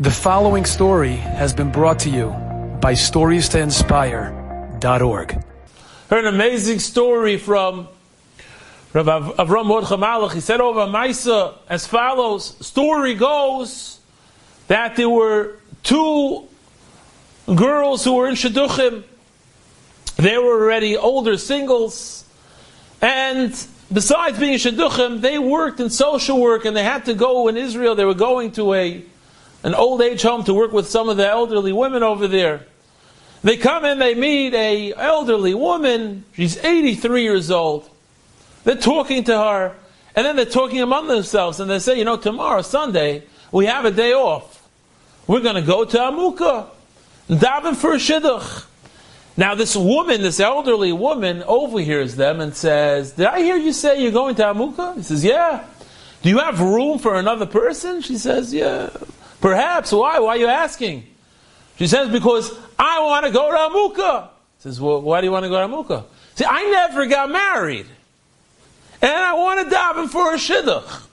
The following story has been brought to you by StoriesToInspire.org. Heard an amazing story from Rabbi Avram Mordechai Malach. He said over Maisa as follows. Story goes that there were two girls who were in Shidduchim. They were already older singles, and besides being Shidduchim, they worked in social work, and they had to go in Israel. They were going to an old age home to work with some of the elderly women over there. They come in, they meet a elderly woman. She's 83 years old. They're talking to her, and then they're talking among themselves, and they say, tomorrow, Sunday, we have a day off. We're going to go to Amukah, daven for a shidduch. Now this woman, this elderly woman, overhears them and says, did I hear you say you're going to Amukah? He says, yeah. Do you have room for another person? She says, yeah. Perhaps. Why? Why are you asking? She says, because I want to go to Amukah. He says, well, why do you want to go to Amukah? See, I never got married. And I want to daven for a shidduch.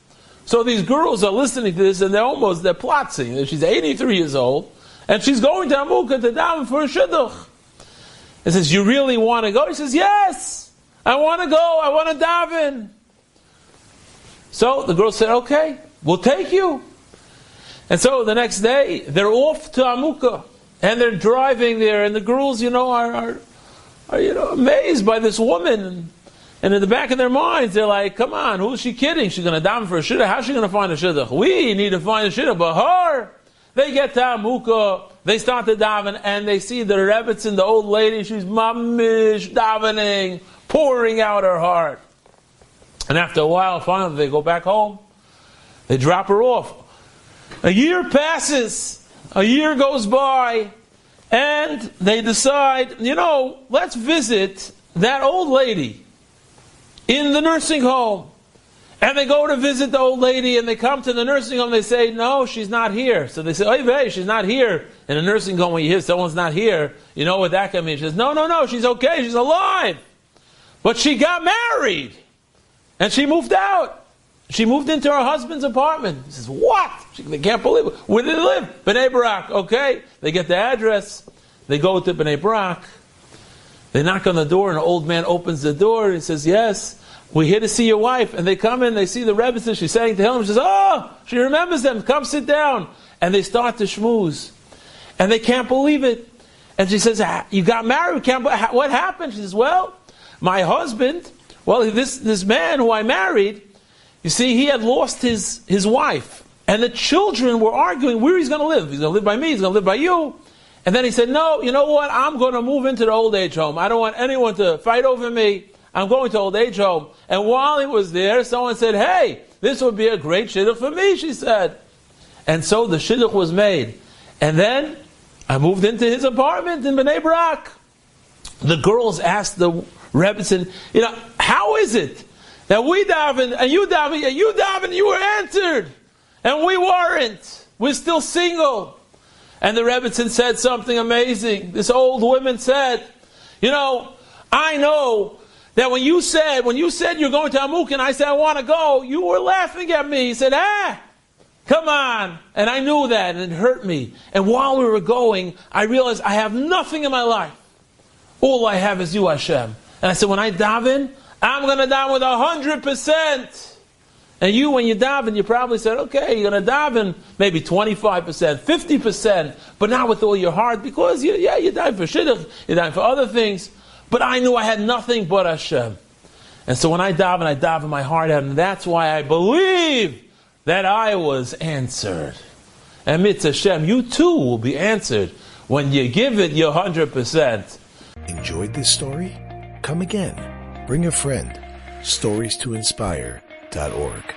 So these girls are listening to this and they're plotting. She's 83 years old and she's going to Amukah to daven for a shidduch. He says, you really want to go? He says, yes, I want to go. I want to daven. So the girl said, okay, we'll take you. And so the next day, they're off to Amukah, and they're driving there, and the girls, are amazed by this woman, and in the back of their minds, they're like, come on, who's she kidding? She's going to daven for a shidduch? How's she going to find a shidduch? We need to find a shidduch, but her, they get to Amukah, they start to daven, and they see the Rebbitzin, the old lady, she's mamish, davening, pouring out her heart. And after a while, finally, they go back home, they drop her off. A year passes, a year goes by, and they decide, let's visit that old lady in the nursing home. And they go to visit the old lady, and they come to the nursing home, they say, no, she's not here. So they say, oy vey, she's not here. In a nursing home, when you hear someone's not here, you know what that can mean. She says, no, she's okay, she's alive. But she got married, and she moved out. She moved into her husband's apartment. He says, what? They can't believe it. Where did they live? Bnei Brak. Okay. They get the address. They go to Bnei Brak. They knock on the door, and an old man opens the door. He says, yes, we're here to see your wife. And they come in, they see the Rebbe. She's saying to him, she says, oh, she remembers them. Come sit down. And they start to schmooze. And they can't believe it. And she says, you got married? What happened? She says, well, my husband, this man who I married, you see, he had lost his wife. And the children were arguing where he's going to live. He's going to live by me, he's going to live by you. And then he said, no, you know what? I'm going to move into the old age home. I don't want anyone to fight over me. I'm going to old age home. And while he was there, someone said, hey, this would be a great shidduch for me, she said. And so the shidduch was made. And then I moved into his apartment in Bnei Brak. The girls asked the Rebbe, how is it that we daven, and you daven, you were answered, and we weren't. We're still single. And the Rebbitzin said something amazing. This old woman said, I know that when you said you're going to Amukah, and I said I want to go, you were laughing at me. He said, come on. And I knew that, and it hurt me. And while we were going, I realized I have nothing in my life. All I have is you, Hashem. And I said, when I daven, I'm going to daven with 100%. And you, when you daven, you probably said, okay, you're going to daven maybe 25%, 50%, but not with all your heart, because you daven for shidduch, you daven for other things. But I knew I had nothing but Hashem. And so when I daven my heart out, and that's why I believe that I was answered. And mitzvah Hashem, you too will be answered when you give it your 100%. Enjoyed this story? Come again. Bring a friend. StoriesToInspire.org